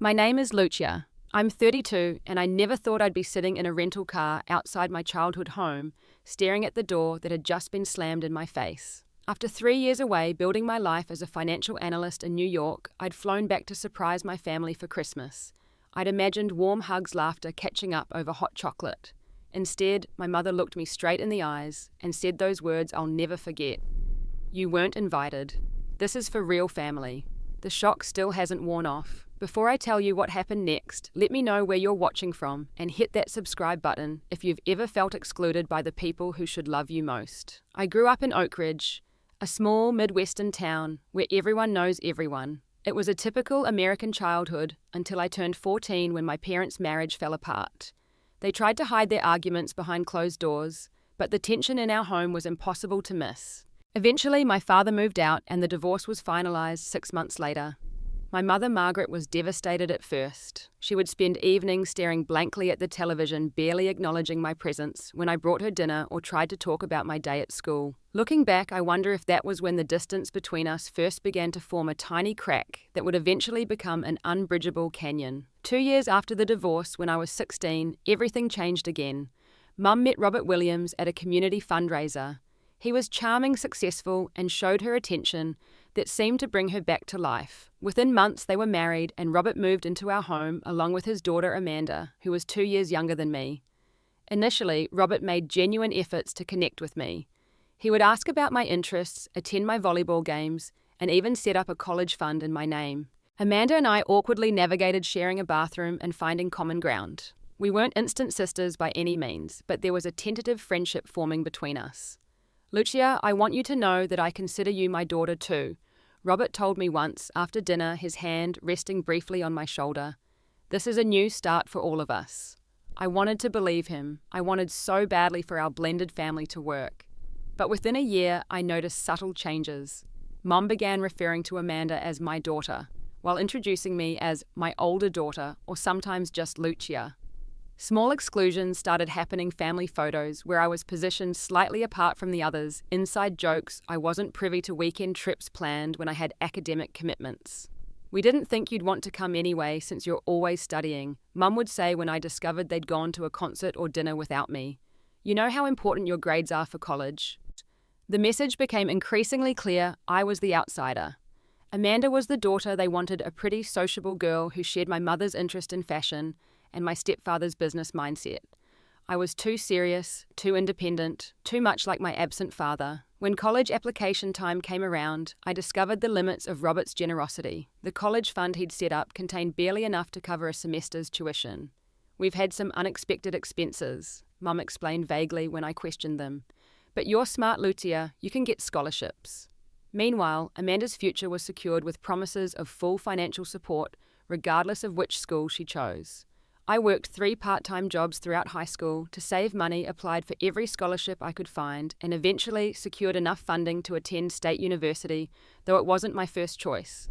My name is Lucia. I'm 32 and I never thought I'd be sitting in a rental car outside my childhood home, staring at the door that had just been slammed in my face. After 3 years away building my life as a financial analyst in New York, I'd flown back to surprise my family for Christmas. I'd imagined warm hugs, laughter, catching up over hot chocolate. Instead, my mother looked me straight in the eyes and said those words I'll never forget. "You weren't invited. This is for real family." The shock still hasn't worn off. Before I tell you what happened next, let me know where you're watching from and hit that subscribe button if you've ever felt excluded by the people who should love you most. I grew up in Oak Ridge, a small Midwestern town where everyone knows everyone. It was a typical American childhood until I turned 14 when my parents' marriage fell apart. They tried to hide their arguments behind closed doors, but the tension in our home was impossible to miss. Eventually, my father moved out and the divorce was finalized 6 months later. My mother, Margaret, was devastated at first. She would spend evenings staring blankly at the television, barely acknowledging my presence when I brought her dinner or tried to talk about my day at school. Looking back, I wonder if that was when the distance between us first began to form a tiny crack that would eventually become an unbridgeable canyon. 2 years after the divorce, when I was 16, everything changed again. Mum met Robert Williams at a community fundraiser. He was charming, successful, and showed her attention that seemed to bring her back to life. Within months, they were married, and Robert moved into our home along with his daughter Amanda, who was 2 years younger than me. Initially, Robert made genuine efforts to connect with me. He would ask about my interests, attend my volleyball games, and even set up a college fund in my name. Amanda and I awkwardly navigated sharing a bathroom and finding common ground. We weren't instant sisters by any means, but there was a tentative friendship forming between us. "Lucia, I want you to know that I consider you my daughter too," Robert told me once after dinner, his hand resting briefly on my shoulder. "This is a new start for all of us." I wanted to believe him. I wanted so badly for our blended family to work. But within a year, I noticed subtle changes. Mom began referring to Amanda as my daughter, while introducing me as my older daughter, or sometimes just Lucia. Small exclusions started happening, family photos where I was positioned slightly apart from the others, inside jokes I wasn't privy to, weekend trips planned when I had academic commitments. "We didn't think you'd want to come anyway since you're always studying," Mum would say when I discovered they'd gone to a concert or dinner without me. "You know how important your grades are for college." The message became increasingly clear: I was the outsider. Amanda was the daughter they wanted, a pretty, sociable girl who shared my mother's interest in fashion and my stepfather's business mindset. I was too serious, too independent, too much like my absent father. When college application time came around, I discovered the limits of Robert's generosity. The college fund he'd set up contained barely enough to cover a semester's tuition. "We've had some unexpected expenses," Mum explained vaguely when I questioned them. "But you're smart, Lucia, you can get scholarships." Meanwhile, Amanda's future was secured with promises of full financial support, regardless of which school she chose. I worked 3 part-time jobs throughout high school to save money, applied for every scholarship I could find, and eventually secured enough funding to attend state university, though it wasn't my first choice.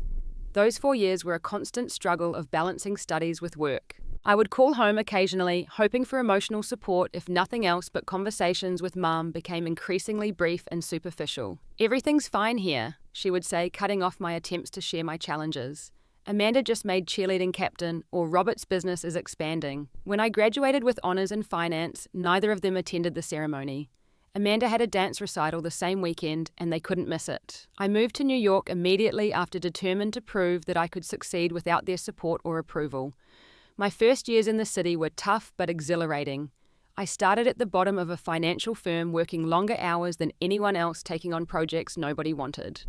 Those 4 years were a constant struggle of balancing studies with work. I would call home occasionally, hoping for emotional support, if nothing else, but conversations with Mum became increasingly brief and superficial. "Everything's fine here," she would say, cutting off my attempts to share my challenges. "Amanda just made cheerleading captain," or "Robert's business is expanding." When I graduated with honors in finance, neither of them attended the ceremony. Amanda had a dance recital the same weekend, and they couldn't miss it. I moved to New York immediately after, determined to prove that I could succeed without their support or approval. My first years in the city were tough but exhilarating. I started at the bottom of a financial firm, working longer hours than anyone else, taking on projects nobody wanted.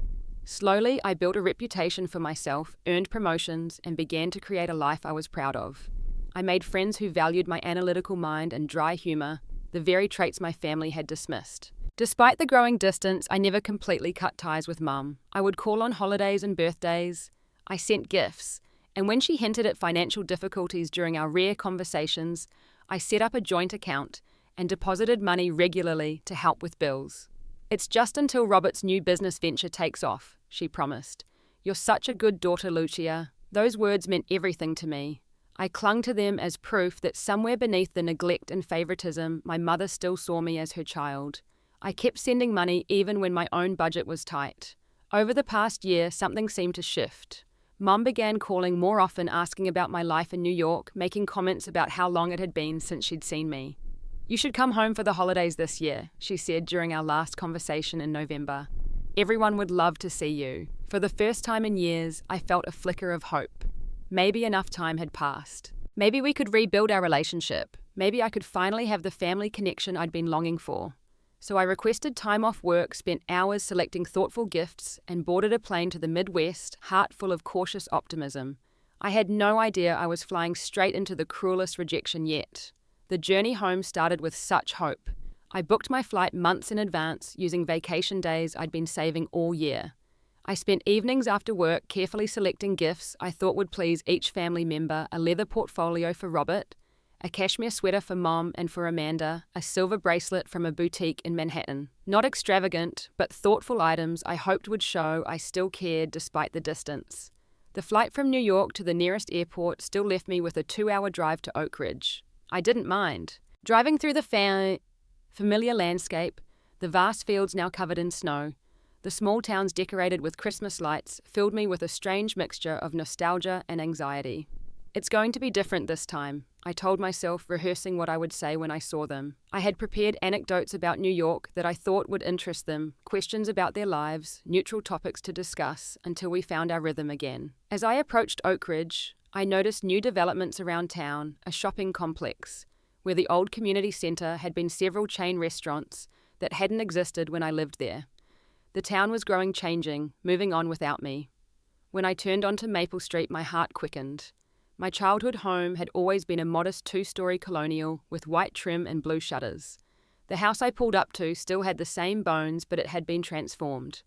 Slowly, I built a reputation for myself, earned promotions, and began to create a life I was proud of. I made friends who valued my analytical mind and dry humor, the very traits my family had dismissed. Despite the growing distance, I never completely cut ties with Mum. I would call on holidays and birthdays. I sent gifts, and when she hinted at financial difficulties during our rare conversations, I set up a joint account and deposited money regularly to help with bills. "It's just until Robert's new business venture takes off," she promised. "You're such a good daughter, Lucia." Those words meant everything to me. I clung to them as proof that somewhere beneath the neglect and favoritism, my mother still saw me as her child. I kept sending money even when my own budget was tight. Over the past year, something seemed to shift. Mum began calling more often, asking about my life in New York, making comments about how long it had been since she'd seen me. "You should come home for the holidays this year," she said during our last conversation in November. "Everyone would love to see you." For the first time in years, I felt a flicker of hope. Maybe enough time had passed. Maybe we could rebuild our relationship. Maybe I could finally have the family connection I'd been longing for. So I requested time off work, spent hours selecting thoughtful gifts, and boarded a plane to the Midwest, heart full of cautious optimism. I had no idea I was flying straight into the cruelest rejection yet. The journey home started with such hope. I booked my flight months in advance, using vacation days I'd been saving all year. I spent evenings after work carefully selecting gifts I thought would please each family member: a leather portfolio for Robert, a cashmere sweater for Mom and for Amanda, a silver bracelet from a boutique in Manhattan. Not extravagant, but thoughtful items I hoped would show I still cared despite the distance. The flight from New York to the nearest airport still left me with a 2-hour drive to Oak Ridge. I didn't mind. Driving through the familiar landscape, the vast fields now covered in snow, the small towns decorated with Christmas lights, filled me with a strange mixture of nostalgia and anxiety. "It's going to be different this time," I told myself, rehearsing what I would say when I saw them. I had prepared anecdotes about New York that I thought would interest them, questions about their lives, neutral topics to discuss, until we found our rhythm again. As I approached Oak Ridge, I noticed new developments around town: a shopping complex, where the old community center had been several chain restaurants that hadn't existed when I lived there. The town was growing, changing, moving on without me. When I turned onto Maple Street, my heart quickened. My childhood home had always been a modest 2-story colonial with white trim and blue shutters. The house I pulled up to still had the same bones, but it had been transformed.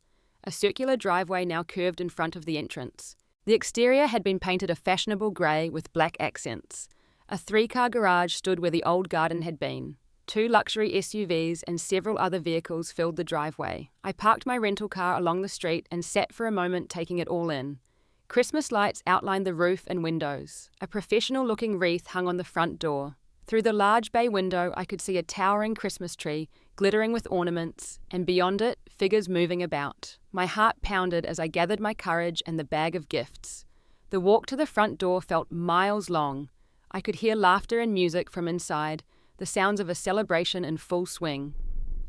A circular driveway now curved in front of the entrance. The exterior had been painted a fashionable grey with black accents. A 3-car garage stood where the old garden had been. 2 luxury SUVs and several other vehicles filled the driveway. I parked my rental car along the street and sat for a moment, taking it all in. Christmas lights outlined the roof and windows. A professional-looking wreath hung on the front door. Through the large bay window, I could see a towering Christmas tree, glittering with ornaments, and beyond it, figures moving about. My heart pounded as I gathered my courage and the bag of gifts. The walk to the front door felt miles long. I could hear laughter and music from inside, the sounds of a celebration in full swing.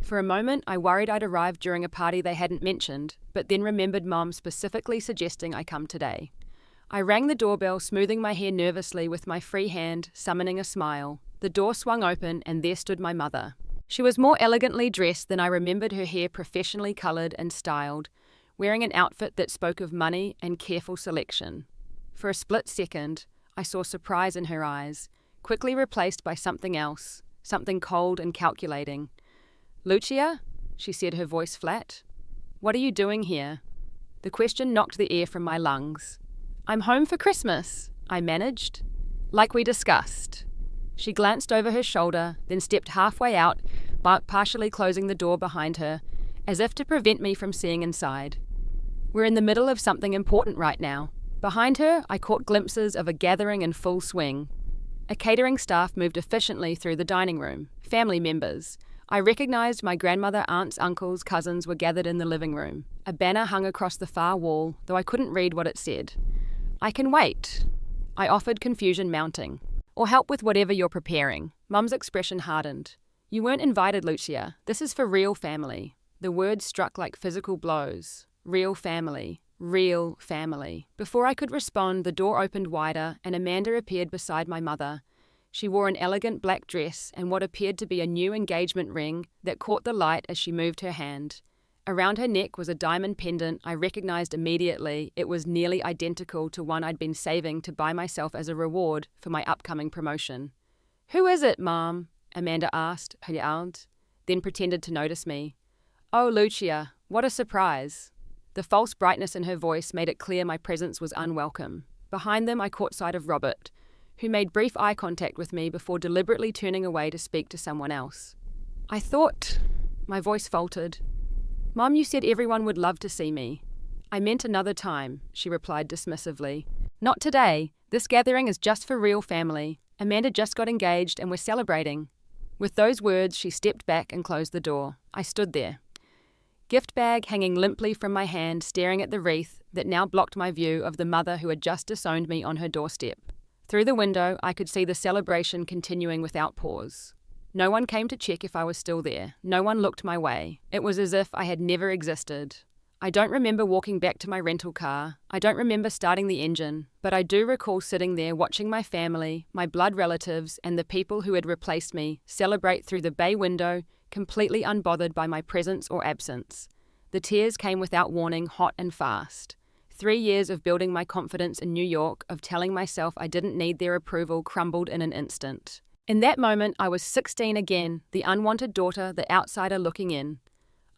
For a moment, I worried I'd arrived during a party they hadn't mentioned, but then remembered Mom specifically suggesting I come today. I rang the doorbell, smoothing my hair nervously with my free hand, summoning a smile. The door swung open, and there stood my mother. She was more elegantly dressed than I remembered, her hair professionally coloured and styled, wearing an outfit that spoke of money and careful selection. For a split second, I saw surprise in her eyes, quickly replaced by something else, something cold and calculating. "Lucia?" she said, her voice flat. "What are you doing here?" The question knocked the air from my lungs. "I'm home for Christmas," I managed. "Like we discussed." She glanced over her shoulder, then stepped halfway out, partially closing the door behind her, as if to prevent me from seeing inside. "We're in the middle of something important right now." Behind her, I caught glimpses of a gathering in full swing. A catering staff moved efficiently through the dining room. Family members. I recognized my grandmother, aunts, uncles, cousins were gathered in the living room. A banner hung across the far wall, though I couldn't read what it said. "I can wait," I offered, confusion mounting. "Or help with whatever you're preparing." Mum's expression hardened. "You weren't invited, Lucia. This is for real family." The words struck like physical blows. Real family. Real family. Before I could respond, the door opened wider, and Amanda appeared beside my mother. She wore an elegant black dress and what appeared to be a new engagement ring that caught the light as she moved her hand. Around her neck was a diamond pendant I recognized immediately. It was nearly identical to one I'd been saving to buy myself as a reward for my upcoming promotion. "Who is it, Mom?" Amanda asked, then pretended to notice me. "Oh, Lucia, what a surprise." The false brightness in her voice made it clear my presence was unwelcome. Behind them, I caught sight of Robert, who made brief eye contact with me before deliberately turning away to speak to someone else. "I thought," my voice faltered. "Mom, you said everyone would love to see me." "I meant another time," she replied dismissively. "Not today. This gathering is just for real family. Amanda just got engaged and we're celebrating." With those words, she stepped back and closed the door. I stood there. Gift bag hanging limply from my hand, staring at the wreath, that now blocked my view of the mother who had just disowned me on her doorstep. Through the window, I could see the celebration continuing without pause. No one came to check if I was still there. No one looked my way. It was as if I had never existed. I don't remember walking back to my rental car. I don't remember starting the engine, but I do recall sitting there watching my family, my blood relatives, and the people who had replaced me celebrate through the bay window, completely unbothered by my presence or absence. The tears came without warning, hot and fast. 3 years of building my confidence in New York, of telling myself I didn't need their approval, crumbled in an instant. In that moment, I was 16 again, the unwanted daughter, the outsider looking in.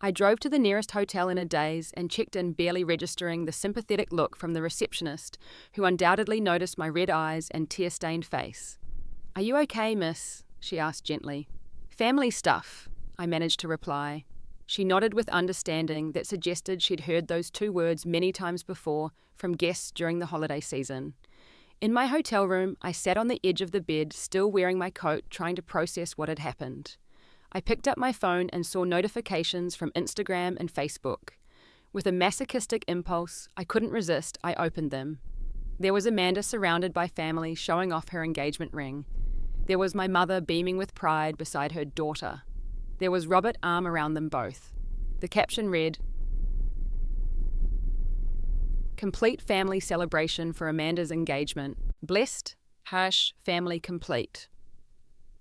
I drove to the nearest hotel in a daze and checked in, barely registering the sympathetic look from the receptionist, who undoubtedly noticed my red eyes and tear-stained face. "Are you okay, miss?" she asked gently. "Family stuff," I managed to reply. She nodded with understanding that suggested she'd heard those 2 words many times before from guests during the holiday season. In my hotel room, I sat on the edge of the bed, still wearing my coat, trying to process what had happened. I picked up my phone and saw notifications from Instagram and Facebook. With a masochistic impulse I couldn't resist, I opened them. There was Amanda surrounded by family showing off her engagement ring. There was my mother beaming with pride beside her daughter. There was Robert, arm around them both. The caption read, "Complete family celebration for Amanda's engagement. Blessed, family complete."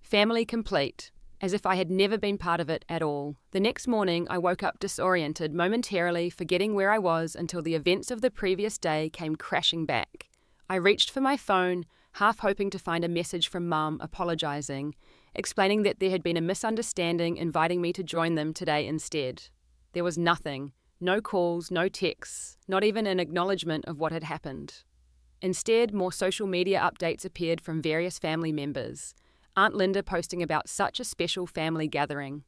Family complete, as if I had never been part of it at all. The next morning, I woke up disoriented, momentarily forgetting where I was until the events of the previous day came crashing back. I reached for my phone, half hoping to find a message from Mum apologising, explaining that there had been a misunderstanding, inviting me to join them today instead. There was nothing. No calls, no texts, not even an acknowledgement of what had happened. Instead, more social media updates appeared from various family members. Aunt Linda posting about such a special family gathering.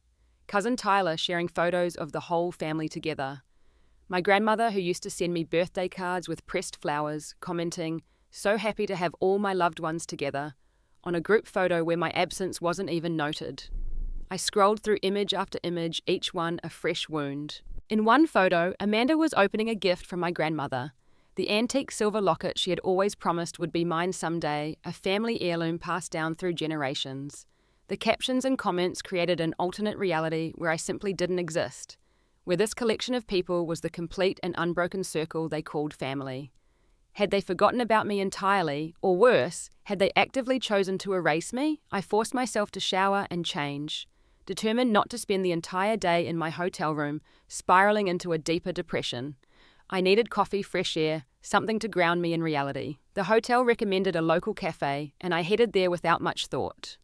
Cousin Tyler sharing photos of the whole family together. My grandmother, who used to send me birthday cards with pressed flowers, commenting, "So happy to have all my loved ones together," on a group photo where my absence wasn't even noted. I scrolled through image after image, each one a fresh wound. In one photo, Amanda was opening a gift from my grandmother. The antique silver locket she had always promised would be mine someday, a family heirloom passed down through generations. The captions and comments created an alternate reality where I simply didn't exist, where this collection of people was the complete and unbroken circle they called family. Had they forgotten about me entirely, or worse, had they actively chosen to erase me? I forced myself to shower and change, determined not to spend the entire day in my hotel room, spiraling into a deeper depression. I needed coffee, fresh air, something to ground me in reality. The hotel recommended a local cafe, and I headed there without much thought.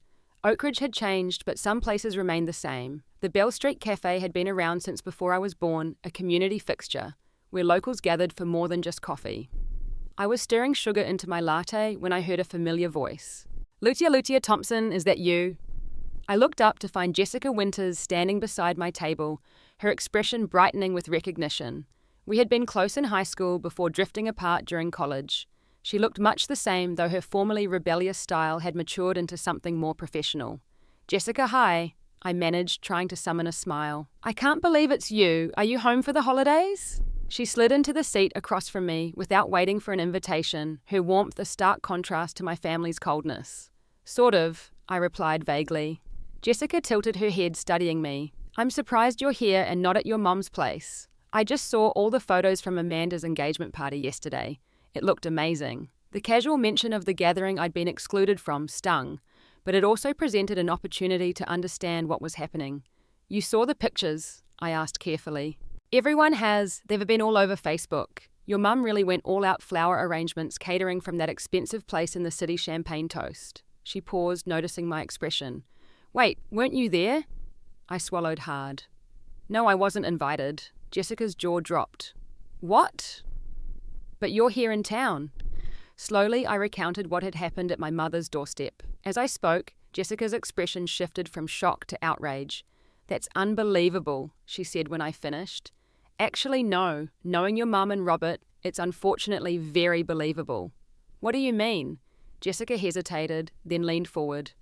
Oakridge had changed, but some places remained the same. The Bell Street Cafe had been around since before I was born, a community fixture, where locals gathered for more than just coffee. I was stirring sugar into my latte when I heard a familiar voice. Lutia Thompson, is that you?" I looked up to find Jessica Winters standing beside my table, her expression brightening with recognition. We had been close in high school before drifting apart during college. She looked much the same, though her formerly rebellious style had matured into something more professional. "Jessica, hi," I managed, trying to summon a smile. "I can't believe it's you. Are you home for the holidays?" She slid into the seat across from me without waiting for an invitation, her warmth a stark contrast to my family's coldness. "Sort of," I replied vaguely. Jessica tilted her head, studying me. "I'm surprised you're here and not at your mom's place. I just saw all the photos from Amanda's engagement party yesterday. It looked amazing." The casual mention of the gathering I'd been excluded from stung, but it also presented an opportunity to understand what was happening. "You saw the pictures?" I asked carefully. "Everyone has. They've been all over Facebook. Your mum really went all out flower arrangements, catering from that expensive place in the city, Champagne Toast." She paused, noticing my expression. "Wait, weren't you there?" I swallowed hard. "No, I wasn't invited." Jessica's jaw dropped. "What?" "But you're here in town." Slowly, I recounted what had happened at my mother's doorstep. As I spoke, Jessica's expression shifted from shock to outrage. "That's unbelievable," she said when I finished. "Actually, no. Knowing your mum and Robert, it's unfortunately very believable." "What do you mean?" Jessica hesitated, then leaned forward.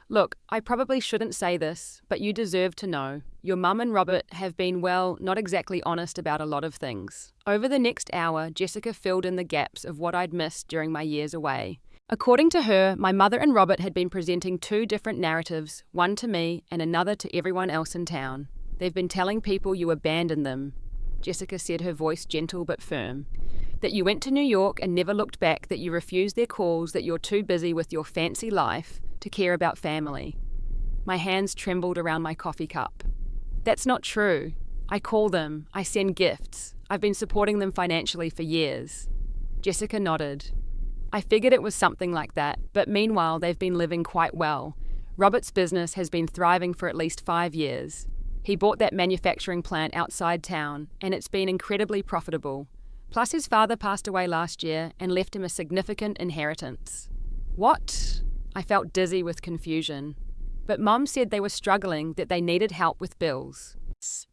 "Look, I probably shouldn't say this, but you deserve to know. Your mum and Robert have been, well, not exactly honest about a lot of things. Over the next hour, Jessica filled in the gaps of what I'd missed during my years away. According to her, my mother and Robert had been presenting two different narratives, one to me and another to everyone else in town. They've been telling people you abandoned them, Jessica said, her voice gentle but firm. That you went to New York and never looked back, that you refused their calls, that you're too busy with your fancy life to care about family. My hands trembled around my coffee cup. That's not true. I call them, I send gifts. I've been supporting them financially for years. Jessica nodded. I figured it was something like that, but meanwhile they've been living quite well. Robert's business has been thriving for at least 5 years. He bought that manufacturing plant outside town, and it's been incredibly profitable. Plus his father passed away last year and left him a significant inheritance. What? I felt dizzy with confusion. But Mum said they were struggling, that they needed help with bills.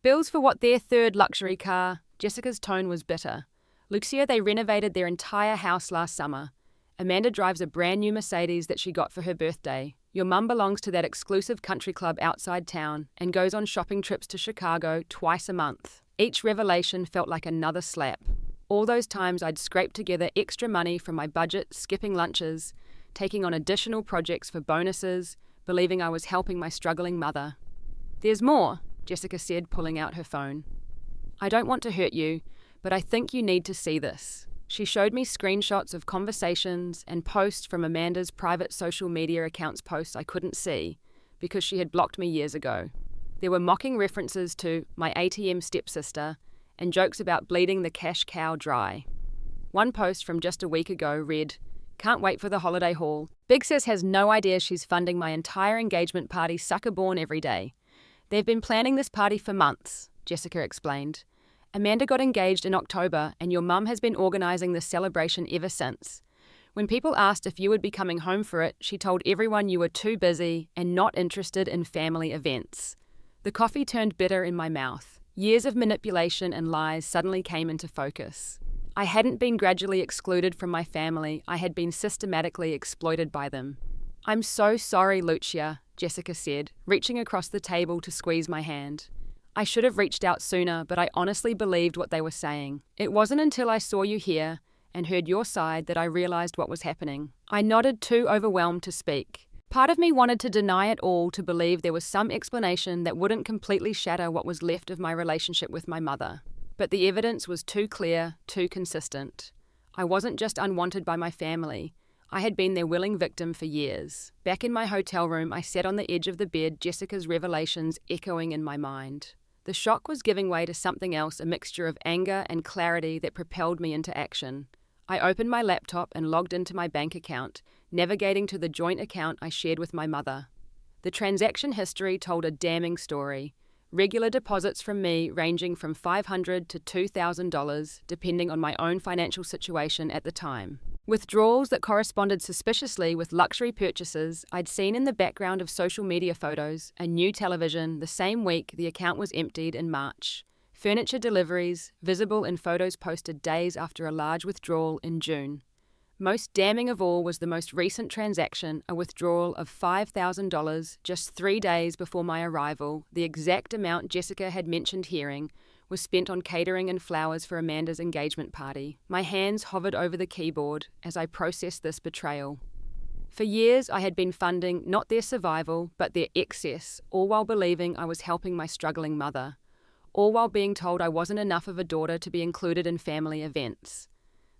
Bills for what, their third luxury car? Jessica's tone was bitter. Lucia, they renovated their entire house last summer. Amanda drives a brand new Mercedes that she got for her birthday. Your mum belongs to that exclusive country club outside town and goes on shopping trips to Chicago twice a month. Each revelation felt like another slap. All those times I'd scraped together extra money from my budget, skipping lunches, taking on additional projects for bonuses, believing I was helping my struggling mother. There's more, Jessica said, pulling out her phone. I don't want to hurt you, but I think you need to see this. She showed me screenshots of conversations and posts from Amanda's private social media accounts posts I couldn't see because she had blocked me years ago. There were mocking references to my ATM stepsister and jokes about bleeding the cash cow dry. One post from just a week ago read, "Can't wait for the holiday haul. Big Sis has no idea she's funding my entire engagement party sucker-born every day. They've been planning this party for months," Jessica explained. Amanda got engaged in October and your mum has been organising this celebration ever since. When people asked if you would be coming home for it, she told everyone you were too busy and not interested in family events. The coffee turned bitter in my mouth. Years of manipulation and lies suddenly came into focus. I hadn't been gradually excluded from my family, I had been systematically exploited by them. "I'm so sorry, Lucia," Jessica said, reaching across the table to squeeze my hand. I should have reached out sooner, but I honestly believed what they were saying. It wasn't until I saw you here and heard your side that I realized what was happening. I nodded, too overwhelmed to speak. Part of me wanted to deny it all, to believe there was some explanation that wouldn't completely shatter what was left of my relationship with my mother. But the evidence was too clear, too consistent. I wasn't just unwanted by my family. I had been their willing victim for years. Back in my hotel room, I sat on the edge of the bed, Jessica's revelations echoing in my mind. The shock was giving way to something else, a mixture of anger and clarity that propelled me into action. I opened my laptop and logged into my bank account, navigating to the joint account I shared with my mother. The transaction history told a damning story. Regular deposits from me ranging from $500 to $2,000, depending on my own financial situation at the time. Withdrawals that corresponded suspiciously with luxury purchases I'd seen in the background of social media photos, a new television, the same week the account was emptied in March. Furniture deliveries, visible in photos posted days after a large withdrawal in June. Most damning of all was the most recent transaction, a withdrawal of $5,000 just 3 days before my arrival. The exact amount Jessica had mentioned hearing was spent on catering and flowers for Amanda's engagement party. My hands hovered over the keyboard as I processed this betrayal. For years I had been funding not their survival, but their excess, all while believing I was helping my struggling mother. All while being told I wasn't enough of a daughter to be included in family events.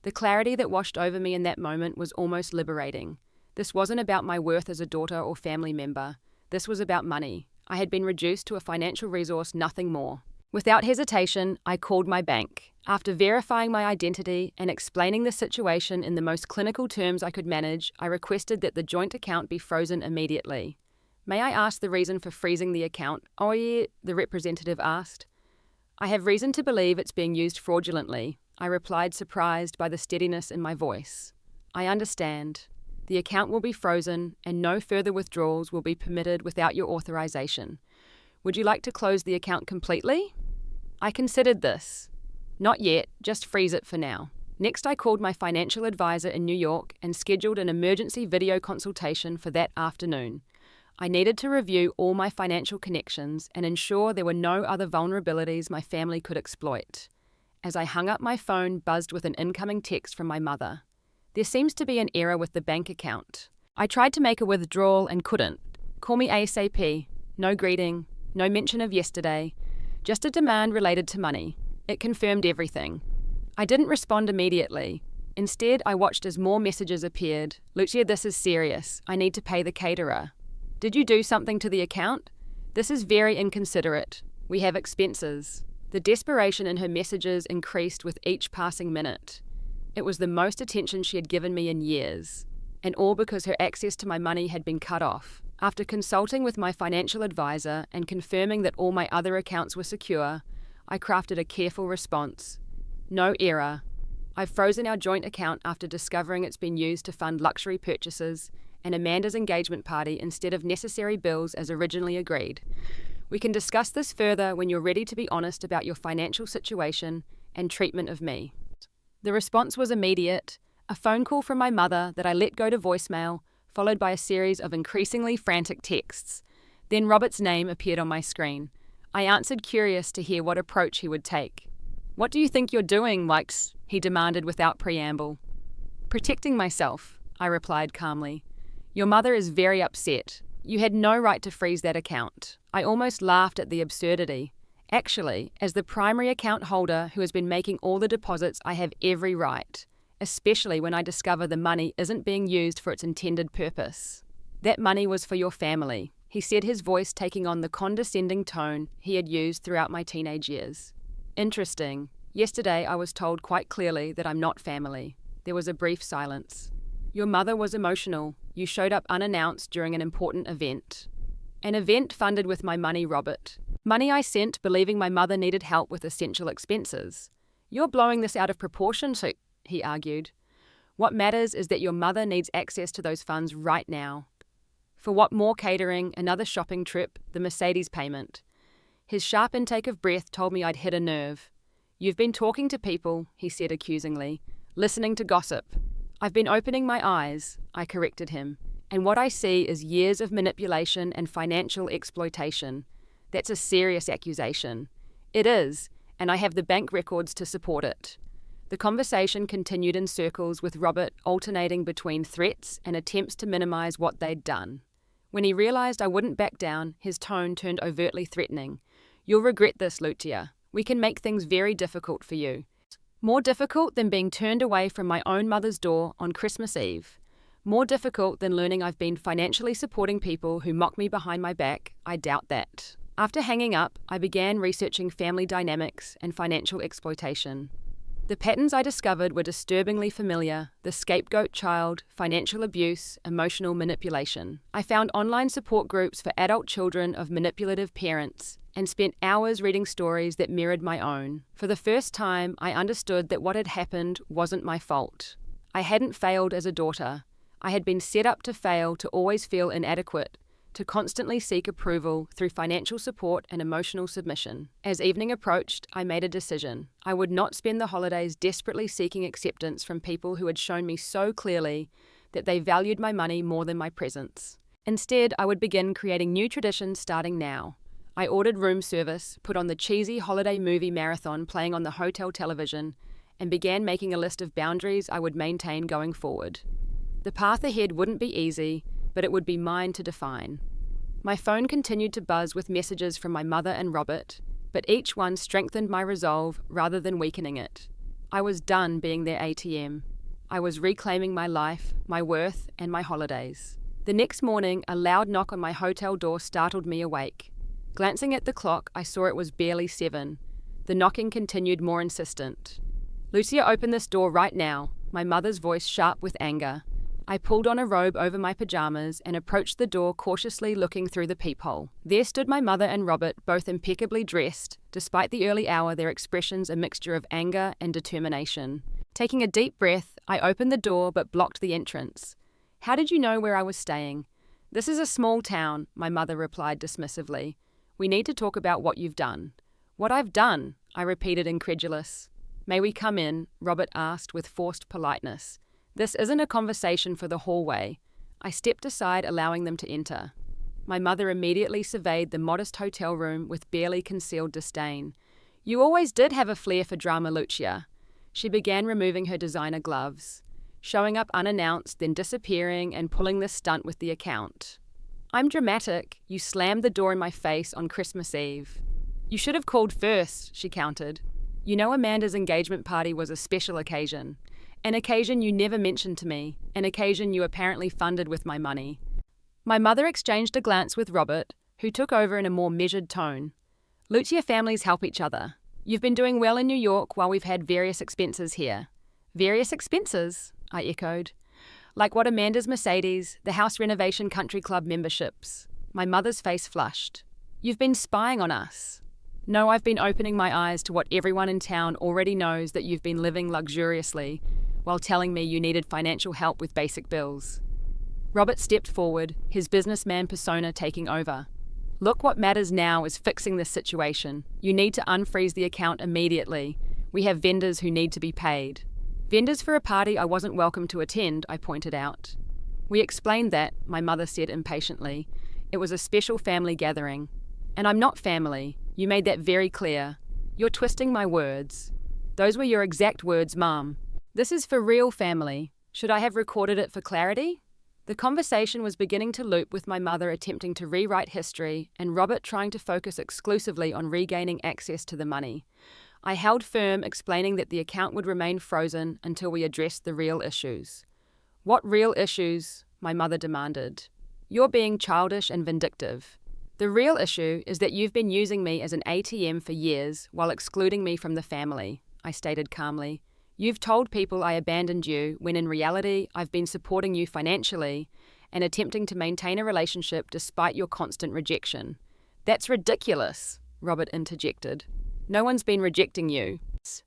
The clarity that washed over me in that moment was almost liberating. This wasn't about my worth as a daughter or family member. This was about money. I had been reduced to a financial resource, nothing more. Without hesitation, I called my bank. After verifying my identity and explaining the situation in the most clinical terms I could manage, I requested that the joint account be frozen immediately. "May I ask the reason for freezing the account?" "Oh yeah," the representative asked. "I have reason to believe it's being used fraudulently," I replied, surprised by the steadiness in my voice. "I understand. The account will be frozen and no further withdrawals will be permitted without your authorization. Would you like to close the account completely?" I considered this. "Not yet, just freeze it for now." Next, I called my financial advisor in New York and scheduled an emergency video consultation for that afternoon. I needed to review all my financial connections and ensure there were no other vulnerabilities my family could exploit. As I hung up, my phone buzzed with an incoming text from my mother. There seems to be an error with the bank account. I tried to make a withdrawal and couldn't. Call me ASAP. No greeting, no mention of yesterday, just a demand related to money. It confirmed everything. I didn't respond immediately. Instead, I watched as more messages appeared. Lucia, this is serious. I need to pay the caterer. Did you do something to the account? This is very inconsiderate. We have expenses. The desperation in her messages increased with each passing minute. It was the most attention she had given me in years, and all because her access to my money had been cut off. After consulting with my financial advisor and confirming that all my other accounts were secure, I crafted a careful response. No error. I've frozen our joint account after discovering it's been used to fund luxury purchases and Amanda's engagement party instead of necessary bills as originally agreed. We can discuss this further when you're ready to be honest about your financial situation and treatment of me. The response was immediate, a phone call from my mother that I let go to voicemail, followed by a series of increasingly frantic texts. Then Robert's name appeared on my screen. I answered, curious to hear what approach he would take. What do you think you're doing, Wikes? He demanded without preamble. Protecting myself, I replied calmly. Your mother is very upset. You had no right to freeze that account. I almost laughed at the absurdity. Actually, as the primary account holder who has been making all the deposits, I have every right, especially when I discover the money isn't being used for its intended purpose. That money was for your family, he said, his voice taking on the condescending tone he had used throughout my teenage years. Interesting. Yesterday I was told quite clearly that I'm not family. There was a brief silence. Your mother was emotional. You showed up unannounced during an important event. An event funded with my money, Robert. Money I sent believing my mother needed help with essential expenses. You're blowing this out of proportion, he argued. What matters is that your mother needs access to those funds right now. For what more catering, another shopping trip, the Mercedes payment. His sharp intake of breath told me I'd hit a nerve. You've been talking to people, he said accusingly, listening to gossip. I've been opening my eyes, I corrected him, and what I see is years of manipulation and financial exploitation. That's a serious accusation. It is, and I have the bank records to support it. The conversation continued in circles, with Robert alternating between threats and attempts to minimize what they'd done. When he realized I wouldn't back down, his tone turned overtly threatening. You'll regret this, Lucia. We can make things very difficult for you. More difficult than being turned away from my own mother's door on Christmas Eve. More difficult than learning I've been financially supporting people who mock me behind my back. I doubt that. After hanging up, I began researching family dynamics and financial exploitation. The patterns I discovered were disturbingly familiar: the scapegoat child, financial abuse, emotional manipulation. I found online support groups for adult children of manipulative parents and spent hours reading stories that mirrored my own. For the first time, I understood that what had happened wasn't my fault. I hadn't failed as a daughter. I had been set up to fail, to always feel inadequate, to constantly seek approval through financial support and emotional submission. As evening approached, I made a decision. I would not spend the holidays desperately seeking acceptance from people who had shown me so clearly that they valued my money more than my presence. Instead, I would begin creating new traditions starting now. I ordered room service, put on the cheesy holiday movie marathon playing on the hotel television, and began making a list of boundaries I would maintain going forward. The path ahead wouldn't be easy, but it would be mine to define. My phone continued to buzz with messages from my mother and Robert, but each one strengthened my resolve rather than weakening it. I was done being their ATM. I was reclaiming my life, my worth, and my holidays. The next morning, a loud knock on my hotel door startled me awake. Glancing at the clock, I saw it was barely 7. The knocking continued, more insistent. Lucia, open this door right now, my mother's voice sharp with anger. I pulled on a robe over my pajamas and approached the door, cautiously looking through the peephole. There stood my mother and Robert, both impeccably dressed. Despite the early hour, their expressions a mixture of anger and determination. Taking a deep breath, I opened the door but blocked the entrance. How did you know where I was staying? This is a small town, my mother replied dismissively. We need to talk about what you've done. What I've done, I repeated, incredulous. May we come in? Robert asked with forced politeness. This isn't a conversation for the hallway. I stepped aside, allowing them to enter. My mother immediately surveyed the modest hotel room with barely concealed disdain. You always did have a flair for drama, Lucia. She began removing her designer gloves, showing up unannounced, then disappearing and pulling this stunt with the account. I'm dramatic. You slammed the door in my face on Christmas Eve. You should have called first, she countered. You know Amanda's engagement party was a special occasion. An occasion you never mentioned to me. An occasion you apparently funded with my money. My mother exchanged a glance with Robert, who took over in a more measured tone. Lucia families help each other. You've been doing well in New York while we've had various expenses here. Various expenses? I echoed. Like what Amanda's Mercedes, the house renovation country club memberships. My mother's face flushed. You've been spying on us. No, I've been opening my eyes to what everyone in town already knows, that you've been living luxuriously while telling me you needed financial help with basic bills. Robert stepped forward, his businessman persona taking over. Look, what matters now is fixing this situation. You need to unfreeze the account immediately. We have vendors who need to be paid. Vendors for a party I wasn't welcome to attend, I pointed out. We explained that, my mother said impatiently. It was a special family gathering. And I'm not family. You made that very clear. You're twisting my words. Those were your exact words, Mum. This is for real family. Should I have recorded it for clarity? The conversation was beginning to loop, with my mother attempting to rewrite history and Robert trying to focus exclusively on regaining access to the money. I held firm, explaining that the account would remain frozen until we addressed the real issues. What real issues? My mother demanded. You're being childish and vindictive. The real issue is that you've been using me as an ATM for years while excluding me from the family, I stated calmly. You've told people I abandoned you when in reality I've been supporting you financially and attempting to maintain a relationship despite your constant rejection. That's ridiculous, Robert interjected. No one's been rejecting you.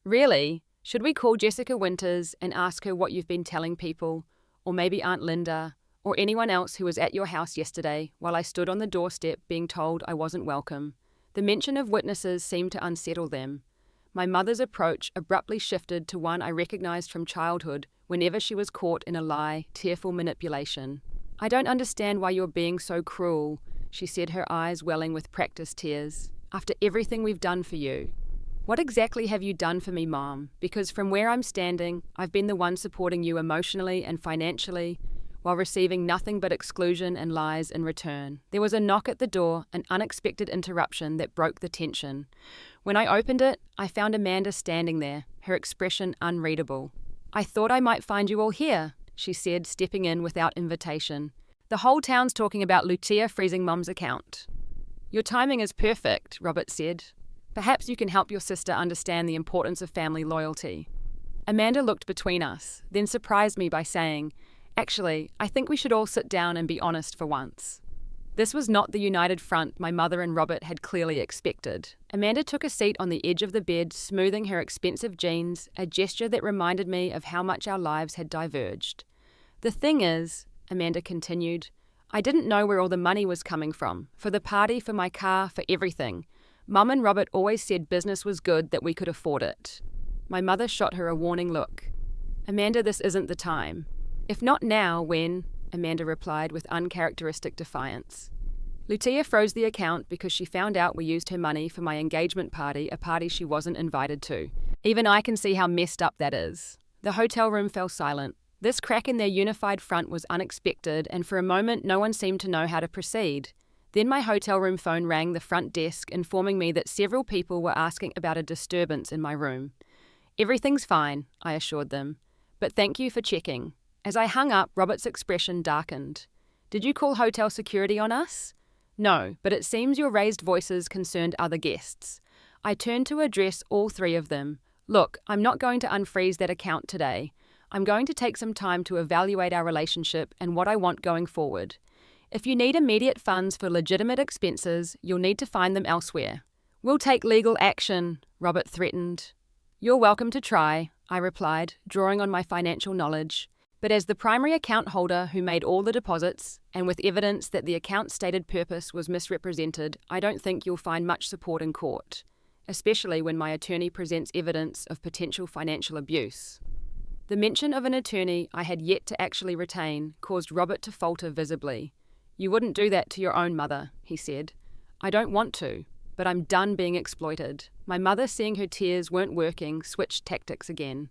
Really? Should we call Jessica Winters and ask her what you've been telling people? Or maybe Aunt Linda? Or anyone else who was at your house yesterday while I stood on the doorstep being told I wasn't welcome? The mention of witnesses seemed to unsettle them. My mother's approach abruptly shifted to one I recognized from childhood whenever she was caught in a lie, tearful manipulation. I don't understand why you're being so cruel, she said, her eyes welling with practiced tears. After everything we've done for you. What exactly have you done for me, Mom? Because from where I'm standing, I've been the one supporting you emotionally and financially, while receiving nothing but exclusion and lies in return. There was a knock at the door, an unexpected interruption that broke the tension. When I opened it, I found Amanda standing there, her expression unreadable. I thought I might find you all here, she said, stepping in without invitation. The whole town's talking about Lucia freezing Mum's account. Your timing is perfect, Robert said. Perhaps you can help your sister understand the importance of family loyalty. Amanda looked between us, then surprised me by saying, Actually, I think we should all sit down and be honest for once. This was not the united front my mother and Robert had clearly expected. Amanda took a seat on the edge of the bed, smoothing her expensive jeans, a gesture that reminded me of how much our lives had diverged. The thing is, Amanda continued, I didn't know where all the money was coming from. For the party, for my car, for everything. Mum and Robert always said business was good, that we could afford it. My mother shot her a warning look. Amanda, this isn't the time. If not now, when? Amanda replied with uncharacteristic defiance. Lucia froze the account because she found out we used her money for my engagement party, a party she wasn't invited to. Even I can see how messed up that is. The hotel room fell silent. This crack in their unified front was unexpected, and for a moment no one seemed to know how to proceed. Then my hotel room phone rang the front desk, informing me that several people were asking about a disturbance in my room. Everything's fine, I assured them. But thank you for checking. As I hung up, Robert's expression darkened. Did you call hotel security on us? No, but it seems your raised voices concerned other guests. I turned to address all three of them. Look, I'm not going to unfreeze that account today. I'm going to take some time to evaluate our relationship and what I want going forward. If you need immediate funds for legitimate expenses, you'll need to find them elsewhere. We'll take legal action, Robert threatened. You're welcome to try, I replied, drawing on my financial knowledge. But as the primary account holder who made all the deposits, and with evidence that the account's stated purpose was misrepresented, I don't think you'll find much support in court, especially when my attorney presents evidence of potential financial abuse. The mention of an attorney I had yet to actually retain caused Robert to falter visibly. You wouldn't do that to your own mother, he said. I don't want to, but I'm done being exploited. My mother, seeing her tears weren't working, switched tactics again.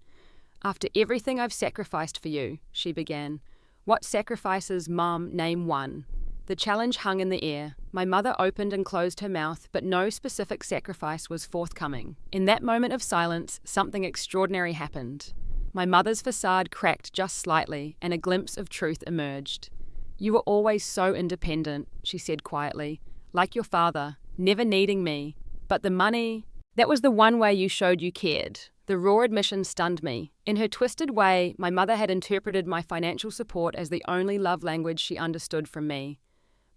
After everything I've sacrificed for you, she began. What sacrifices, Mum? Name one. The challenge hung in the air. My mother opened and closed her mouth, but no specific sacrifice was forthcoming. In that moment of silence, something extraordinary happened. My mother's facade cracked just slightly, and a glimpse of truth emerged. You were always so independent, she said quietly, like your father, never needing me. But the money, that was the one way you showed you cared. The raw admission stunned me. In her twisted way, my mother had interpreted my financial support as the only love language she understood from me.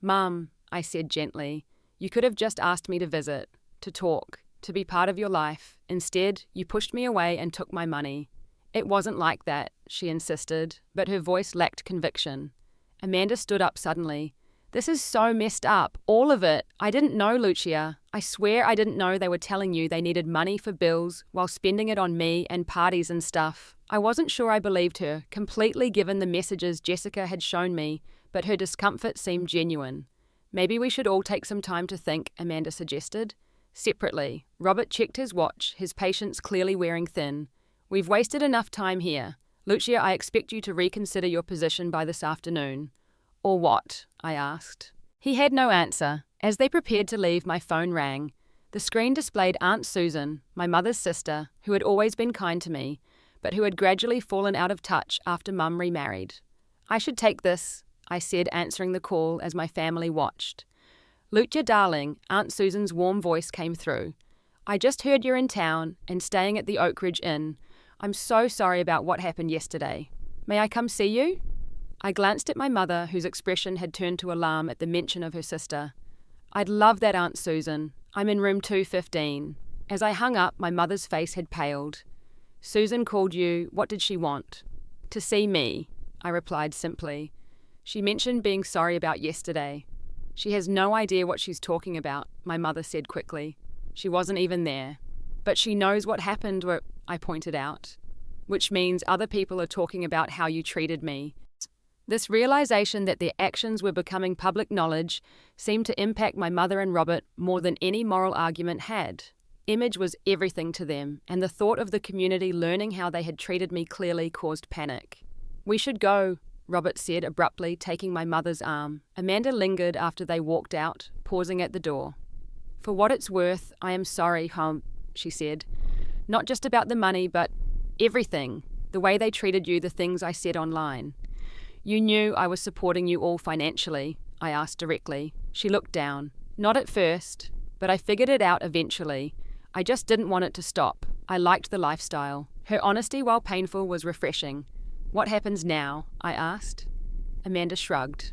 Mum, I said gently, you could have just asked me to visit, to talk, to be part of your life. Instead, you pushed me away and took my money. It wasn't like that, she insisted, but her voice lacked conviction. Amanda stood up suddenly. This is so messed up, all of it. I didn't know, Lucia. I swear I didn't know they were telling you they needed money for bills while spending it on me and parties and stuff. I wasn't sure I believed her, completely given the messages Jessica had shown me, but her discomfort seemed genuine. Maybe we should all take some time to think, Amanda suggested. Separately, Robert checked his watch, his patience clearly wearing thin. We've wasted enough time here. Lucia, I expect you to reconsider your position by this afternoon. Or what? I asked. He had no answer. As they prepared to leave, my phone rang. The screen displayed Aunt Susan, my mother's sister, who had always been kind to me, but who had gradually fallen out of touch after Mum remarried. I should take this, I said, answering the call as my family watched. Lucia, darling, Aunt Susan's warm voice came through. I just heard you're in town and staying at the Oak Ridge Inn. I'm so sorry about what happened yesterday. May I come see you? I glanced at my mother, whose expression had turned to alarm at the mention of her sister. I'd love that, Aunt Susan. I'm in room 215. As I hung up, my mother's face had paled. Susan called you. What did she want? To see me, I replied simply. She mentioned being sorry about yesterday. She has no idea what she's talking about, my mother said quickly. She wasn't even there. But she knows what happened, I pointed out. Which means other people are talking about how you treated me. This realization that their actions were becoming public knowledge seemed to impact my mother and Robert more than any moral argument had. Image was everything to them, and the thought of the community learning how they had treated me clearly caused panic. We should go, Robert said abruptly, taking my mother's arm. Amanda lingered after they walked out, pausing at the door. For what it's worth, I am sorry, she said. Not just about the money, but everything. The way they treated you, the things I said online. You knew I was supporting you all financially, I asked directly. She looked down. Not at first, but I figured it out eventually. I just didn't want it to stop. I liked the lifestyle. Her honesty, while painful, was refreshing. What happens now? I asked. Amanda shrugged.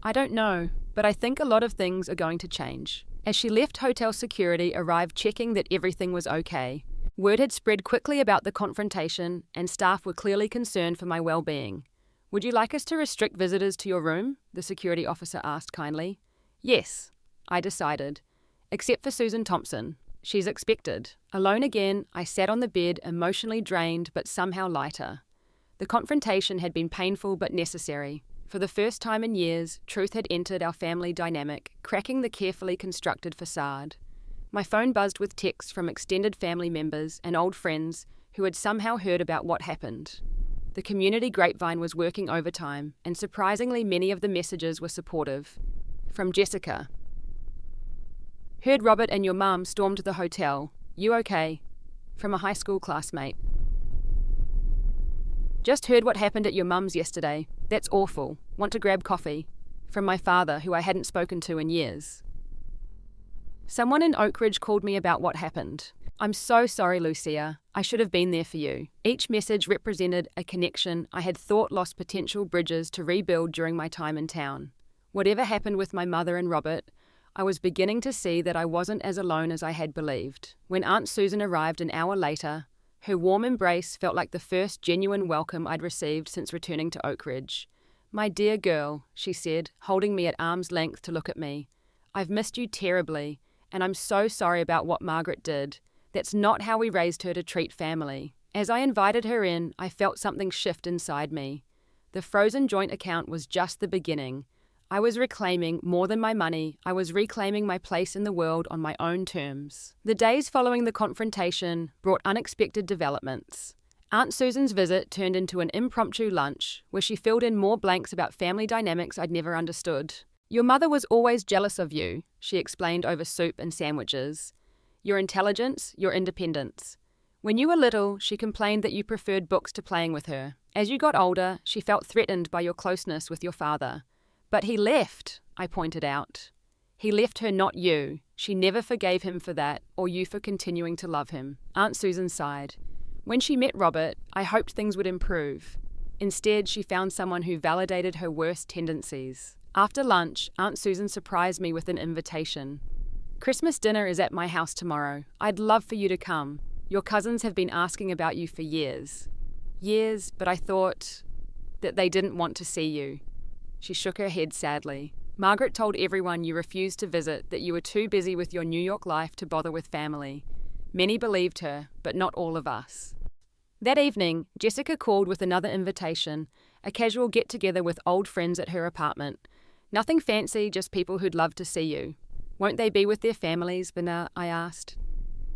I don't know, but I think a lot of things are going to change. As she left, hotel security arrived checking that everything was okay. Word had spread quickly about the confrontation, and staff were clearly concerned for my well-being. Would you like us to restrict visitors to your room? The security officer asked kindly. Yes, I decided. Except for Susan Thompson. She's expected. Alone again, I sat on the bed, emotionally drained but somehow lighter. The confrontation had been painful but necessary. For the first time in years, truth had entered our family dynamic, cracking the carefully constructed facade. My phone buzzed with texts from extended family members and old friends who had somehow heard about what happened. The community grapevine was working overtime, and surprisingly many of the messages were supportive. From Jessica. Heard Robert and your mum stormed the hotel. You okay? From a high school classmate. Just heard what happened at your mum's yesterday. That's awful. Want to grab coffee? From my father, who I hadn't spoken to in years. Someone in Oak Ridge called me about what happened. I'm so sorry, Lucia. I should have been there for you. Each message represented a connection I had thought lost potential bridges to rebuild during my time in town. Whatever happened with my mother and Robert, I was beginning to see that I wasn't as alone as I had believed. When Aunt Susan arrived an hour later, her warm embrace felt like the first genuine welcome I'd received since returning to Oak Ridge. My dear girl, she said, holding me at arm's length to look at me. I've missed you terribly, and I'm so sorry about what Margaret did. That's not how we raised her to treat family. As I invited her in, I felt something shift inside me. The frozen joint account was just the beginning. I was reclaiming more than my money. I was reclaiming my place in the world on my own terms. The days following the confrontation brought unexpected developments. Aunt Susan's visit turned into an impromptu lunch where she filled in more blanks about family dynamics I'd never understood. "Your mother was always jealous of you," she explained over soup and sandwiches. "Your intelligence, your independence. When you were little, she complained that you preferred books to playing with her. As you got older, she felt threatened by your closeness with your father. But he left," I pointed out. "He left her, not you. She never forgave him for that, or you for continuing to love him." Aunt Susan sighed. "When she met Robert, I hoped things would improve. Instead, she found someone who validated her worst tendencies." After lunch, Aunt Susan surprised me with an invitation. "Christmas dinner is at my house tomorrow. I'd love for you to come. Your cousins have been asking about you for years." "Years, but I thought that they didn't want to see you." She shook her head sadly. "Margaret told everyone you refused to visit, that you were too busy with your New York life to bother with family. Many believed her, but not all of us." That evening, Jessica called with another invitation, a casual get-together with old friends at her apartment. "Nothing fancy, just people who'd love to see you." "Won't they be with their families, Bina?" I asked.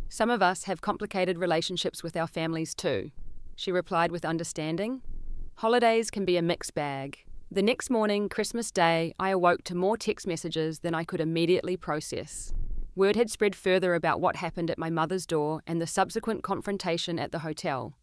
"Some of us have complicated relationships with our families too," she replied with understanding. "Holidays can be a mixed bag." The next morning, Christmas Day, I awoke to more text messages than I could immediately process. Word had spread further about what happened at my mother's door and the subsequent confrontation at the hotel.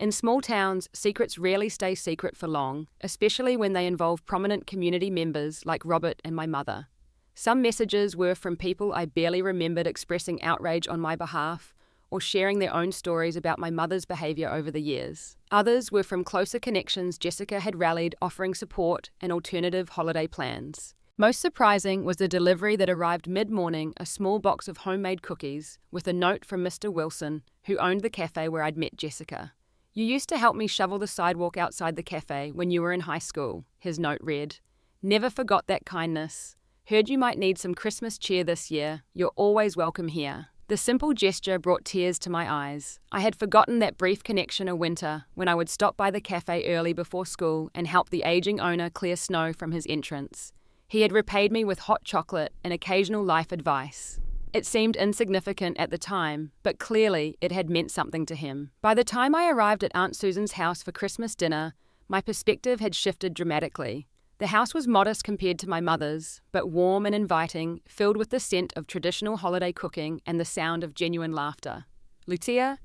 In small towns, secrets rarely stay secret for long, especially when they involve prominent community members like Robert and my mother. Some messages were from people I barely remembered expressing outrage on my behalf or sharing their own stories about my mother's behaviour over the years. Others were from closer connections Jessica had rallied, offering support and alternative holiday plans. Most surprising was the delivery that arrived mid-morning, a small box of homemade cookies with a note from Mr. Wilson, who owned the cafe where I'd met Jessica. "You used to help me shovel the sidewalk outside the cafe when you were in high school," his note read. "Never forgot that kindness. Heard you might need some Christmas cheer this year. You're always welcome here." The simple gesture brought tears to my eyes. I had forgotten that brief connection a winter when I would stop by the cafe early before school and help the aging owner clear snow from his entrance. He had repaid me with hot chocolate and occasional life advice. It seemed insignificant at the time, but clearly it had meant something to him. By the time I arrived at Aunt Susan's house for Christmas dinner, my perspective had shifted dramatically. The house was modest compared to my mother's, but warm and inviting, filled with the scent of traditional holiday cooking and the sound of genuine laughter. "Lucia?"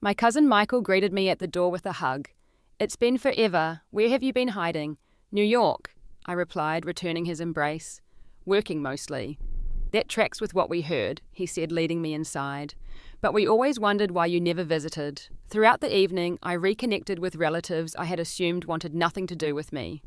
My cousin Michael greeted me at the door with a hug. "It's been forever. Where have you been hiding?" "New York," I replied, returning his embrace. "Working mostly." "That tracks with what we heard," he said, leading me inside. "But we always wondered why you never visited." Throughout the evening, I reconnected with relatives I had assumed wanted nothing to do with me.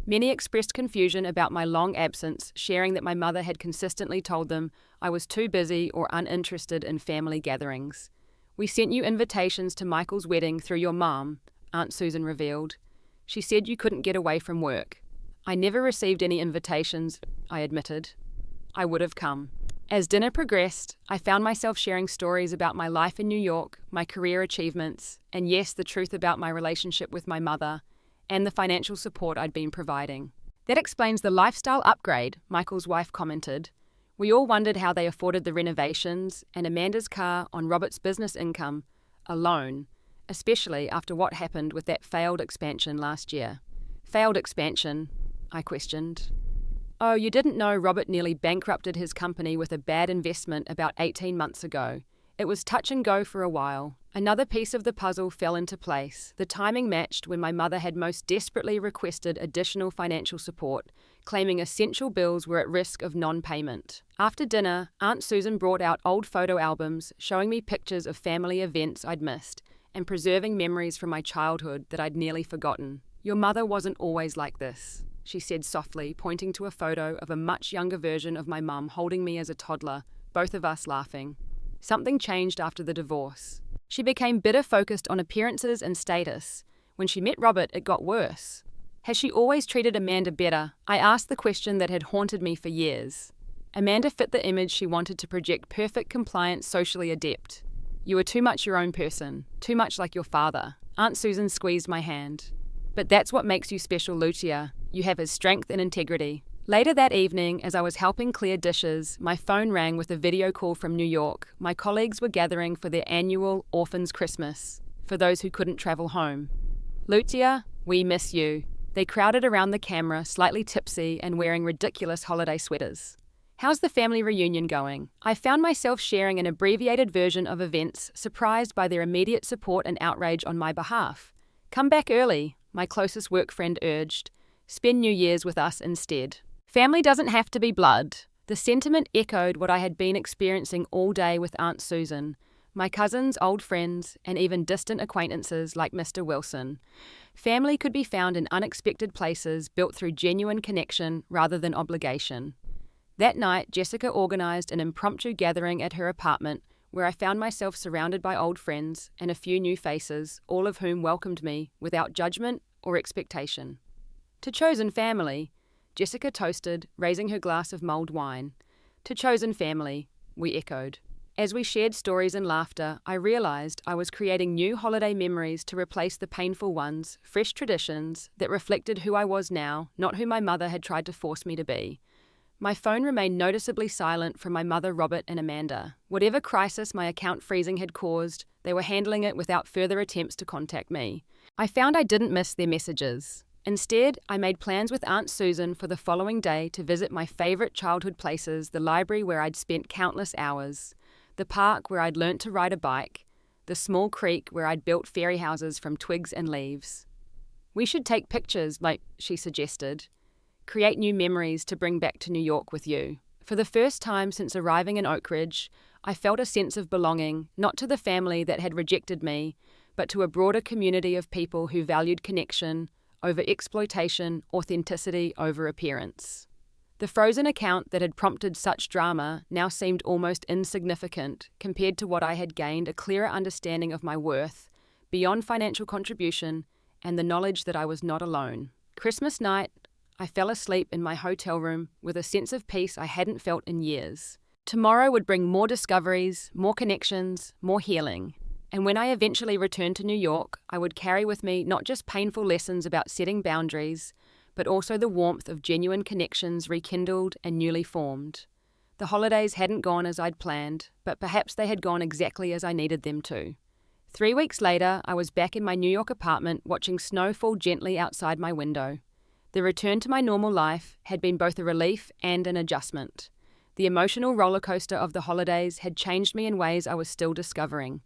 Many expressed confusion about my long absence, sharing that my mother had consistently told them I was too busy or uninterested in family gatherings. "We sent you invitations to Michael's wedding through your mom," Aunt Susan revealed. "She said you couldn't get away from work." "I never received any invitations," I admitted. "I would have come." As dinner progressed, I found myself sharing stories about my life in New York, my career achievements, and yes, the truth about my relationship with my mother, and the financial support I'd been providing. "That explains the lifestyle upgrade," Michael's wife commented. "We all wondered how they afforded the renovations and Amanda's car on Robert's business income alone, especially after what happened with that failed expansion last year." "Failed expansion?" I questioned. "Oh, you didn't know Robert nearly bankrupted his company with a bad investment about 18 months ago. It was touch and go for a while. Another piece of the puzzle fell into place. The timing matched when my mother had most desperately requested additional financial support, claiming essential bills were at risk of non-payment. After dinner, Aunt Susan brought out old photo albums showing me pictures of family events I'd missed and preserving memories from my childhood that I'd nearly forgotten. "Your mother wasn't always like this," she said softly, pointing to a photo of a much younger version of my mum holding me as a toddler, both of us laughing. "Something changed after the divorce. She became bitter, focused on appearances and status. When she met Robert, it got worse." "Has she always treated Amanda better?" I asked the question that had haunted me for years. Amanda fit the image she wanted to project: perfect, compliant, socially adept. "You were too much your own person, too much like your father." Aunt Susan squeezed my hand. "But that's what makes you special, Lucia. You have his strength and integrity. Later that evening, as I was helping clear dishes, my phone rang with a video call from New York. My colleagues were gathering for their annual Orphans' Christmas, for those who couldn't travel home. "Lucia, we miss you." They crowded around the camera, slightly tipsy and wearing ridiculous holiday sweaters. "How's the family reunion going?" I found myself sharing an abbreviated version of events, surprised by their immediate support and outrage on my behalf. "Come back early," my closest work friend urged. "Spend New Year's with us instead." Family doesn't have to be blood. The sentiment echoed what I had been experiencing all day with Aunt Susan, my cousins, old friends, and even distant acquaintances like Mr. Wilson. Family could be found in unexpected places built through genuine connection rather than obligation. That night, Jessica organized an impromptu gathering at her apartment where I found myself surrounded by old friends and a few new faces, all of whom welcomed me without judgment or expectation. To chosen family, Jessica toasted, raising her glass of mulled wine. To chosen family, we echoed. As we shared stories and laughter, I realized I was creating new holiday memories to replace the painful ones, fresh traditions that reflected who I was now, not who my mother had tried to force me to be. My phone remained noticeably silent from my mother, Robert, and Amanda. Whatever crisis my account freezing had caused, they were handling it without further attempts to contact me. I found I didn't miss their messages. Instead, I made plans with Aunt Susan for the following day to visit my favorite childhood places, the library where I'd spent countless hours, the park where I'd learnt to ride a bike, the small creek where I'd built fairy houses from twigs and leaves. "We should take pictures," she suggested. "Create new memories to bring back to New York with you." For the first time since arriving in Oak Ridge, I felt a sense of belonging, not to the family that had rejected me, but to a broader community of people who valued connection over exploitation, authenticity over appearance. The frozen account that had prompted such drama now seemed almost insignificant compared to what I had gained a clearer understanding of my worth, beyond financial contribution, and the knowledge that I was not alone. Christmas night, I fell asleep in my hotel room with a sense of peace I hadn't felt in years. Tomorrow would bring more discoveries, more connections, more healing. And when I eventually returned to New York, I would carry with me not just painful lessons about setting boundaries, but also the warmth of genuine connections rekindled and newly formed. The holidays hadn't gone as I'd planned, but perhaps they had gone exactly as I needed them to. 3 weeks later, I was back in my New York apartment watching snow fall gently outside my window. The return to my normal life had been both a relief and an adjustment. The emotional roller coaster of the holidays had changed me in ways I was still discovering.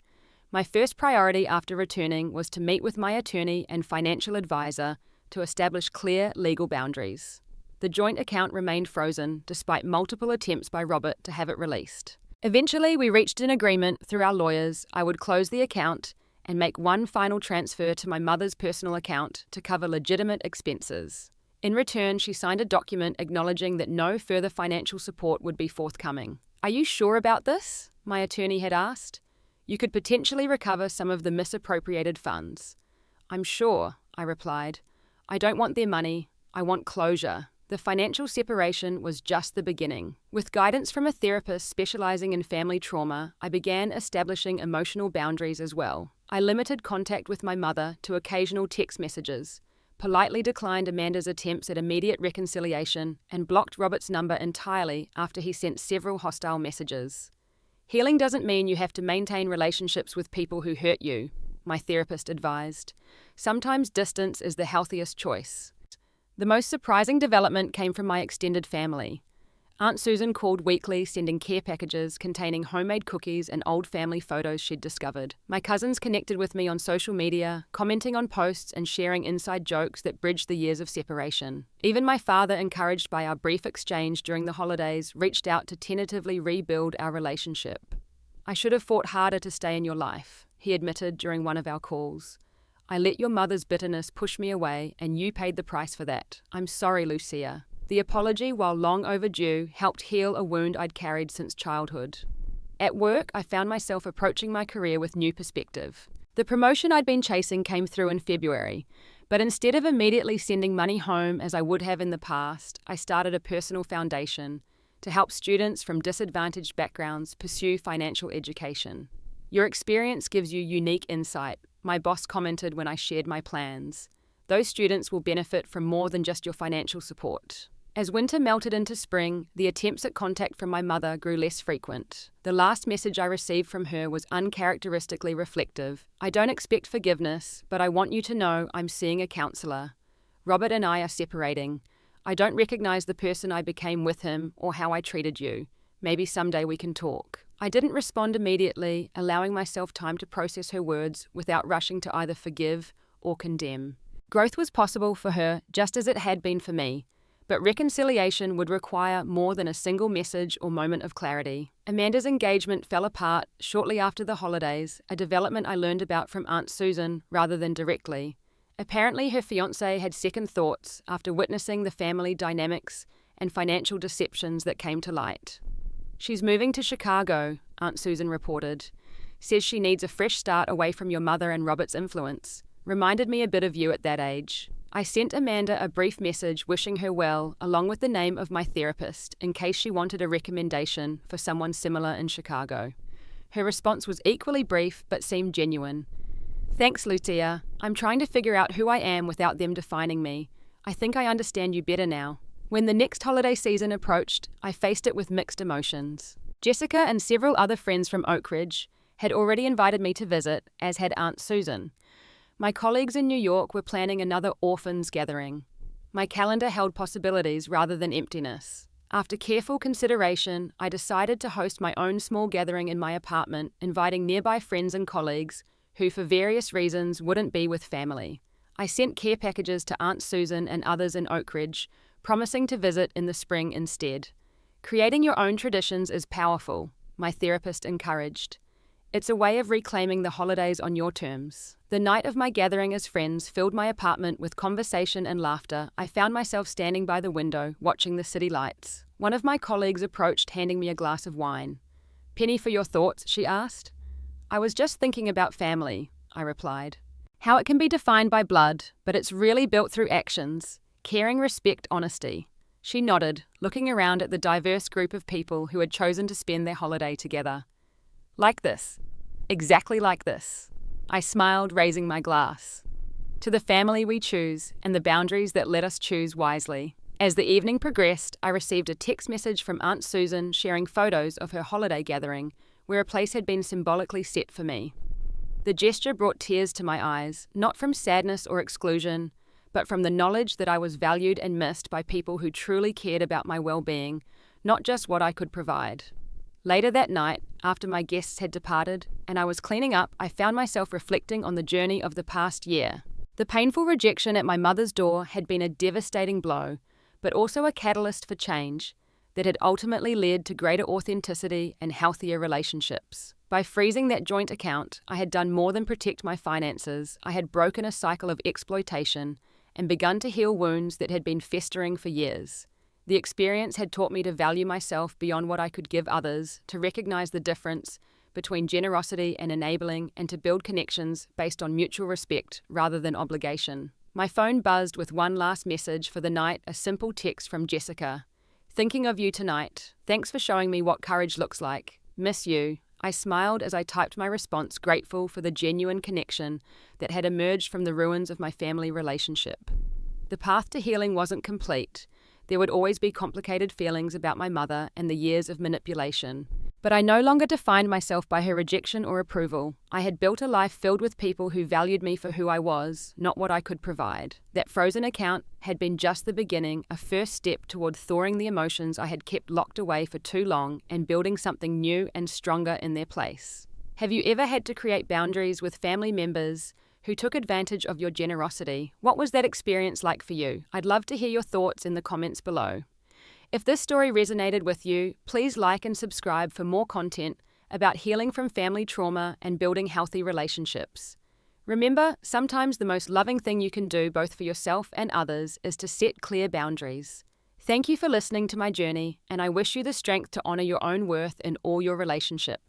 My first priority after returning was to meet with my attorney and financial advisor to establish clear legal boundaries. The joint account remained frozen despite multiple attempts by Robert to have it released. Eventually, we reached an agreement through our lawyers. I would close the account and make one final transfer to my mother's personal account to cover legitimate expenses. In return, she signed a document acknowledging that no further financial support would be forthcoming. "Are you sure about this?" my attorney had asked. "You could potentially recover some of the misappropriated funds." "I'm sure," I replied. "I don't want their money. I want closure." The financial separation was just the beginning. With guidance from a therapist specializing in family trauma, I began establishing emotional boundaries as well. I limited contact with my mother to occasional text messages, politely declined Amanda's attempts at immediate reconciliation, and blocked Robert's number entirely after he sent several hostile messages. "Healing doesn't mean you have to maintain relationships with people who hurt you," my therapist advised. "Sometimes distance is the healthiest choice." The most surprising development came from my extended family. Aunt Susan called weekly, sending care packages containing homemade cookies and old family photos she'd discovered. My cousins connected with me on social media, commenting on posts and sharing inside jokes that bridged the years of separation. Even my father, encouraged by our brief exchange during the holidays, reached out to tentatively rebuild our relationship. "I should have fought harder to stay in your life," he admitted during one of our calls. "I let your mother's bitterness push me away, and you paid the price for that. I'm sorry, Lucia." The apology, while long overdue, helped heal a wound I'd carried since childhood. At work, I found myself approaching my career with new perspective. The promotion I'd been chasing came through in February, but instead of immediately sending money home as I would have in the past, I started a personal foundation to help students from disadvantaged backgrounds pursue financial education. "Your experience gives you unique insight," my boss commented when I shared my plans. "Those students will benefit from more than just your financial support." As winter melted into spring, the attempts at contact from my mother grew less frequent. The last message I received from her was uncharacteristically reflective. "I don't expect forgiveness, but I want you to know I'm seeing a counselor. Robert and I are separating. I don't recognize the person I became with him or how I treated you. Maybe someday we can talk." I didn't respond immediately, allowing myself time to process her words without rushing to either forgive or condemn. Growth was possible for her, just as it had been for me. But reconciliation would require more than a single message or moment of clarity. Amanda's engagement fell apart shortly after the holidays, a development I learned about from Aunt Susan rather than directly. Apparently her fiancé had second thoughts after witnessing the family dynamics and financial deceptions that came to light. "She's moving to Chicago," Aunt Susan reported. "Says she needs a fresh start away from your mother and Robert's influence. Reminded me a bit of you at that age." I sent Amanda a brief message wishing her well, along with the name of my therapist, in case she wanted a recommendation for someone similar in Chicago. Her response was equally brief, but seemed genuine. "Thanks, Lucia. I'm trying to figure out who I am without them defining me. I think I understand you better now." When the next holiday season approached, I faced it with mixed emotions. Jessica and several other friends from Oak Ridge had already invited me to visit, as had Aunt Susan. My colleagues in New York were planning another orphans gathering. My calendar held possibilities rather than emptiness. After careful consideration, I decided to host my own small gathering in my apartment, inviting nearby friends and colleagues who, for various reasons, wouldn't be with family. I sent care packages to Aunt Susan and others in Oak Ridge, promising to visit in the spring instead. "Creating your own traditions is powerful," my therapist encouraged. "It's a way of reclaiming the holidays on your terms." The night of my gathering as friends filled my apartment with conversation and laughter. I found myself standing by the window, watching the city lights. One of my colleagues approached, handing me a glass of wine. "Penny for your thoughts?" she asked. "I was just thinking about family," I replied. "How it can be defined by blood, but it's really built through actions. Caring, respect, honesty." She nodded, looking around at the diverse group of people who had chosen to spend their holiday together. "Like this. Exactly like this." I smiled, raising my glass. "To the family we choose, and the boundaries that let us choose wisely." As the evening progressed, I received a text message from Aunt Susan sharing photos of her holiday gathering, where a place had been symbolically set for me. The gesture brought tears to my eyes, not from sadness or exclusion, but from the knowledge that I was valued and missed by people who truly cared about my well-being, not just what I could provide. Later that night, after my guests had departed, and I was cleaning up, I found myself reflecting on the journey of the past year. The painful rejection at my mother's door had been a devastating blow, but also a catalyst for change that had ultimately led to greater authenticity and healthier relationships. By freezing that joint account, I had done more than protect my finances. I had broken a cycle of exploitation and begun to heal wounds that had been festering for years. The experience had taught me to value myself beyond what I could give others, to recognize the difference between generosity and enabling, and to build connections based on mutual respect rather than obligation. My phone buzzed with one last message for the night, a simple text from Jessica. "Thinking of you tonight. Thanks for showing me what courage looks like. Miss you." I smiled as I typed my response, grateful for the genuine connection that had emerged from the ruins of my family relationship. The path to healing wasn't complete. There would always be complicated feelings about my mother and the years of manipulation. But I no longer defined myself by her rejection or approval. I had built a life filled with people who valued me for who I was, not what I could provide. That frozen account had been just the beginning, a first step toward thawing the emotions I had kept locked away for too long and building something new and stronger in their place. Have you ever had to create boundaries with family members who took advantage of your generosity? What was that experience like for you? I'd love to hear your thoughts in the comments below. If this story resonated with you, please like and subscribe for more content about healing from family trauma and building healthy relationships. Remember, sometimes the most loving thing you can do both for yourself and others is to set clear boundaries. Thank you for listening to my journey, and I wish you the strength to honor your own worth in all your relationships.